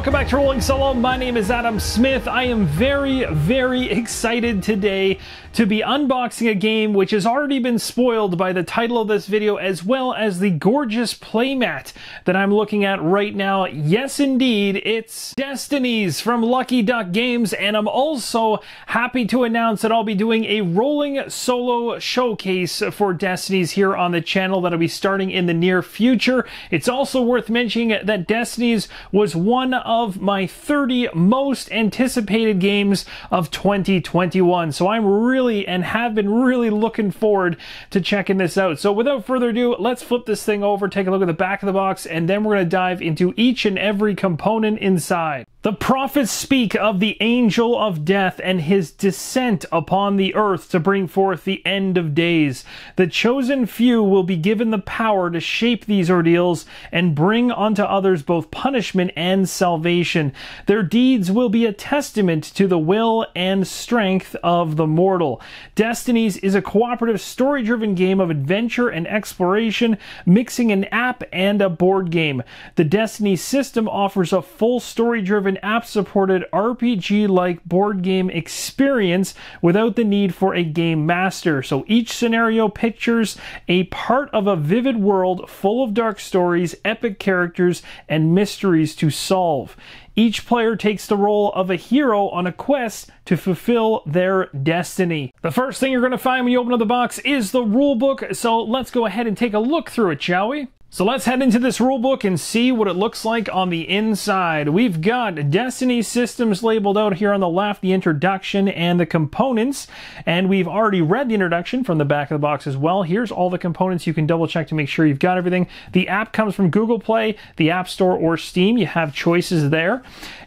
welcome back to Rolling Solo. My name is Adam Smith. I am very excited today to be unboxing a game which has already been spoiled by the title of this video, as well as the gorgeous playmat that I'm looking at right now. Yes, indeed, it's Destinies from Lucky Duck Games, and I'm also happy to announce that I'll be doing a Rolling Solo showcase for Destinies here on the channel that'll be starting in the near future. It's also worth mentioning that Destinies was one of my 30 most anticipated games of 2021. So I'm really and have been really looking forward to checking this out. So without further ado, let's flip this thing over, take a look at the back of the box, and then we're going to dive into each and every component inside. The prophets speak of the angel of death and his descent upon the earth to bring forth the end of days. The chosen few will be given the power to shape these ordeals and bring unto others both punishment and salvation. Their deeds will be a testament to the will and strength of the mortal. Destinies is a cooperative story-driven game of adventure and exploration, mixing an app and a board game. The Destinies system offers a full story-driven app-supported RPG-like board game experience without the need for a game master. So each scenario pictures a part of a vivid world full of dark stories, epic characters, and mysteries to solve. Each player takes the role of a hero on a quest to fulfill their destiny. The first thing you're going to find when you open up the box is the rulebook, so let's go ahead and take a look through it, shall we? So let's head into this rulebook and see what it looks like on the inside. We've got Destiny systems labeled out here on the left, the introduction and the components, and we've already read the introduction from the back of the box as well. Here's all the components. You can double check to make sure you've got everything. The app comes from Google Play, the App Store, or Steam. You have choices there.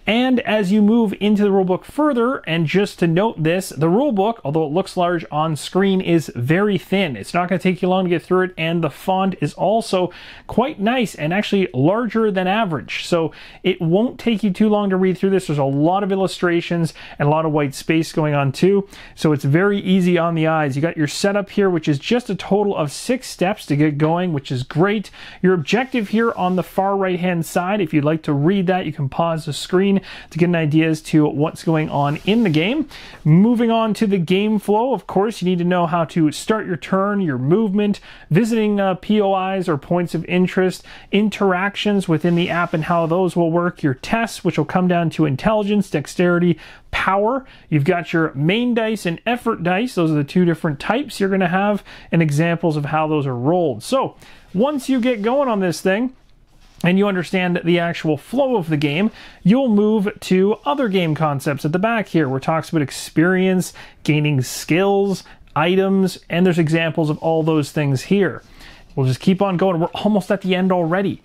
And as you move into the rulebook further, and just to note this, the rulebook, although it looks large on screen, is very thin. It's not going to take you long to get through it, and the font is also quite nice and actually larger than average. So it won't take you too long to read through this. There's a lot of illustrations and a lot of white space going on too. So it's very easy on the eyes. You got your setup here, which is just a total of 6 steps to get going, which is great. Your objective here on the far right hand side, if you'd like to read that, you can pause the screen to get an idea as to what's going on in the game. Moving on to the game flow, of course, you need to know how to start your turn, your movement, visiting POIs or points of interest, interactions within the app and how those will work, your tests, which will come down to intelligence, dexterity, power. You've got your main dice and effort dice. Those are the 2 different types you're going to have, and examples of how those are rolled. So once you get going on this thing, and you understand the actual flow of the game, you'll move to other game concepts at the back here, where it talks about experience, gaining skills, items, and there's examples of all those things here. We'll just keep on going. We're almost at the end already.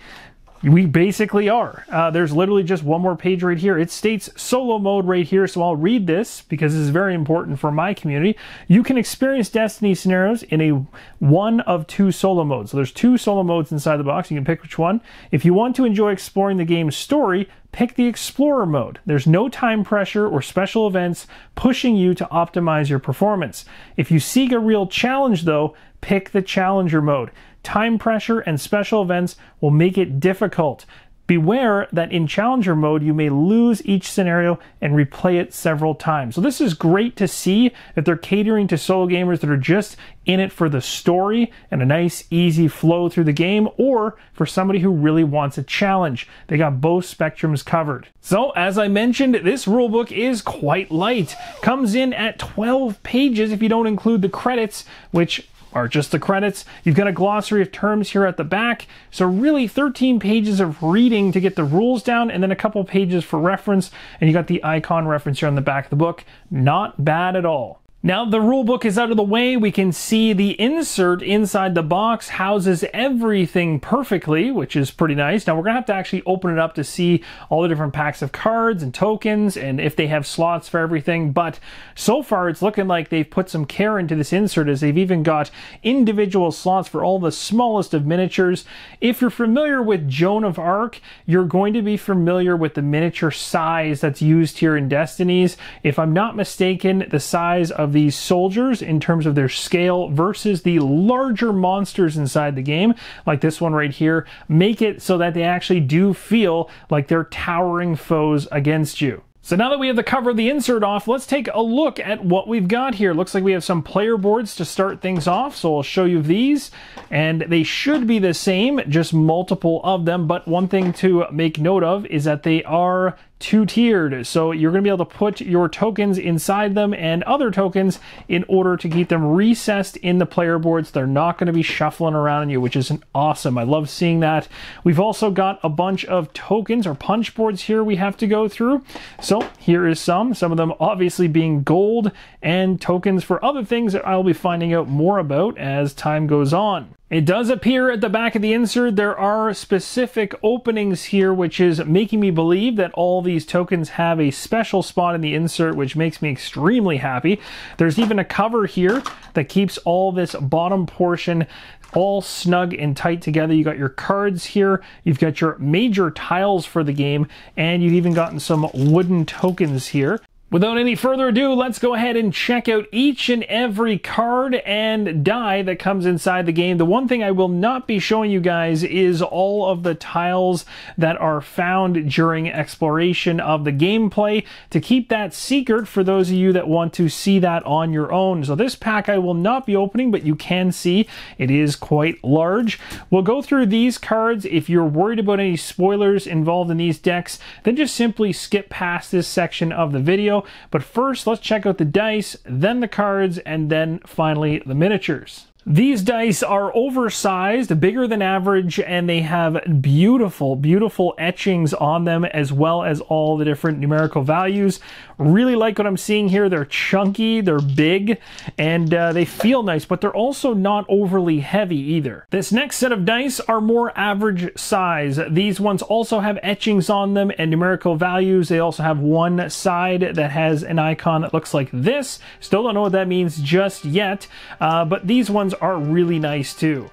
We basically are. There's literally just one more page right here. It states solo mode right here, so I'll read this because this is very important for my community. You can experience Destiny scenarios in a 1 of 2 solo modes. So there's 2 solo modes inside the box. You can pick which one. If you want to enjoy exploring the game's story, pick the Explorer mode. There's no time pressure or special events pushing you to optimize your performance. If you seek a real challenge, though, pick the Challenger mode. Time pressure and special events will make it difficult. Beware that in Challenger mode, you may lose each scenario and replay it several times. So this is great to see that they're catering to solo gamers that are just in it for the story and a nice, easy flow through the game, or for somebody who really wants a challenge. They got both spectrums covered. So as I mentioned, this rulebook is quite light. Comes in at 12 pages if you don't include the credits, which are just the credits. You've got a glossary of terms here at the back. So really 13 pages of reading to get the rules down, and then a couple pages for reference, and you got the icon reference here on the back of the book. Not bad at all. Now the rulebook is out of the way. We can see the insert inside the box houses everything perfectly, which is pretty nice. Now we're gonna have to actually open it up to see all the different packs of cards and tokens and if they have slots for everything. But so far it's looking like they've put some care into this insert, as they've even got individual slots for all the smallest of miniatures. If you're familiar with Joan of Arc, you're going to be familiar with the miniature size that's used here in Destinies. If I'm not mistaken, the size of of these soldiers in terms of their scale versus the larger monsters inside the game, like this one right here, make it so that they actually do feel like they're towering foes against you. So now that we have the cover of the insert off, let's take a look at what we've got here. Looks like we have some player boards to start things off, so I'll show you these. And they should be the same, just multiple of them. But one thing to make note of is that they are two-tiered. So you're going to be able to put your tokens inside them and other tokens in order to keep them recessed in the player boards. They're not going to be shuffling around on you, which is awesome. I love seeing that. We've also got a bunch of tokens or punch boards here we have to go through. So here is some of them obviously being gold and tokens for other things that I'll be finding out more about as time goes on. It does appear at the back of the insert there are specific openings here, which is making me believe that all these tokens have a special spot in the insert, which makes me extremely happy. There's even a cover here that keeps all this bottom portion all snug and tight together. You got your cards here, you've got your major tiles for the game, and you've even gotten some wooden tokens here. Without any further ado, let's go ahead and check out each and every card and die that comes inside the game. The one thing I will not be showing you guys is all of the tiles that are found during exploration of the gameplay, to keep that secret for those of you that want to see that on your own. So this pack I will not be opening, but you can see it is quite large. We'll go through these cards. If you're worried about any spoilers involved in these decks, then just simply skip past this section of the video. But first, let's check out the dice, then the cards, and then finally the miniatures. These dice are oversized, bigger than average, and they have beautiful, beautiful etchings on them, as well as all the different numerical values. Really like what I'm seeing here. They're chunky, they're big, and they feel nice, but they're also not overly heavy either. This next set of dice are more average size. These ones also have etchings on them and numerical values. They also have one side that has an icon that looks like this. Still don't know what that means just yet, but these ones are really nice too.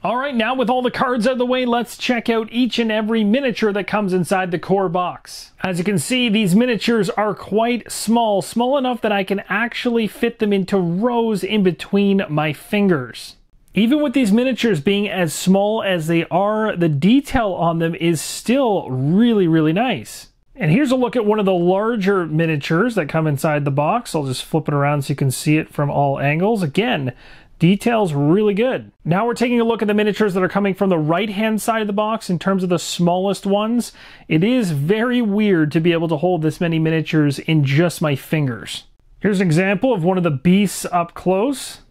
Alright, now with all the cards out of the way, let's check out each and every miniature that comes inside the core box. As you can see, these miniatures are quite small, small enough that I can actually fit them into rows in between my fingers. Even with these miniatures being as small as they are, the detail on them is still really, really nice. And here's a look at one of the larger miniatures that come inside the box. I'll just flip it around so you can see it from all angles. Again, detail's really good. Now we're taking a look at the miniatures that are coming from the right-hand side of the box in terms of the smallest ones. It is very weird to be able to hold this many miniatures in just my fingers. Here's an example of one of the beasts up close.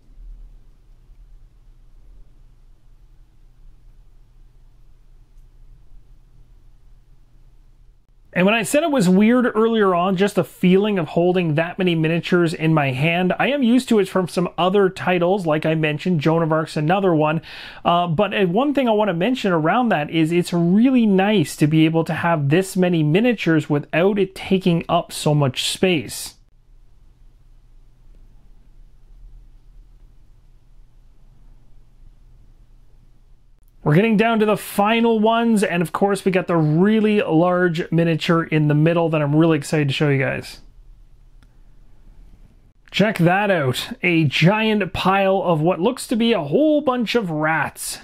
And when I said it was weird earlier on, just the feeling of holding that many miniatures in my hand, I am used to it from some other titles, like I mentioned, Joan of Arc's another one. But one thing I want to mention around that is it's really nice to be able to have this many miniatures without it taking up so much space. We're getting down to the final ones, and of course we got the really large miniature in the middle that I'm really excited to show you guys. Check that out, a giant pile of what looks to be a whole bunch of rats.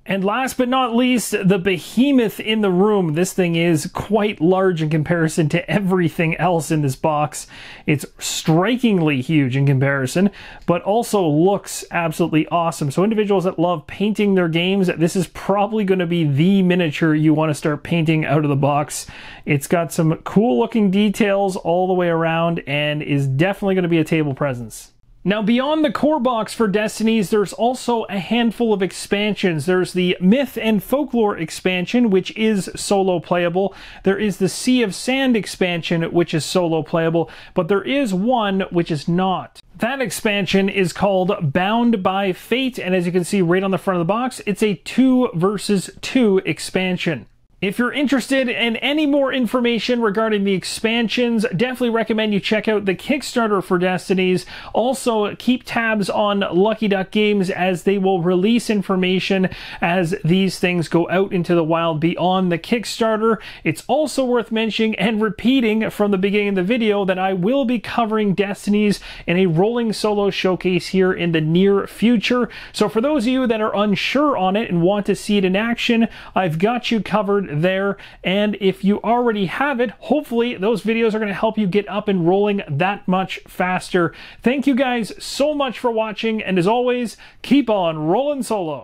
And last but not least, the behemoth in the room. This thing is quite large in comparison to everything else in this box. It's strikingly huge in comparison, but also looks absolutely awesome. So individuals that love painting their games, this is probably going to be the miniature you want to start painting out of the box. It's got some cool looking details all the way around and is definitely going to be a table presence. Now, beyond the core box for Destinies, there's also a handful of expansions. There's the Myth and Folklore expansion, which is solo playable. There is the Sea of Sand expansion, which is solo playable, but there is one which is not. That expansion is called Bound by Fate, and as you can see right on the front of the box, it's a 2 versus 2 expansion. If you're interested in any more information regarding the expansions, definitely recommend you check out the Kickstarter for Destinies. Also, keep tabs on Lucky Duck Games as they will release information as these things go out into the wild beyond the Kickstarter. It's also worth mentioning and repeating from the beginning of the video that I will be covering Destinies in a rolling solo showcase here in the near future. So for those of you that are unsure on it and want to see it in action, I've got you covered there. And if you already have it, hopefully those videos are going to help you get up and rolling that much faster. Thank you guys so much for watching, and as always, keep on rolling solo.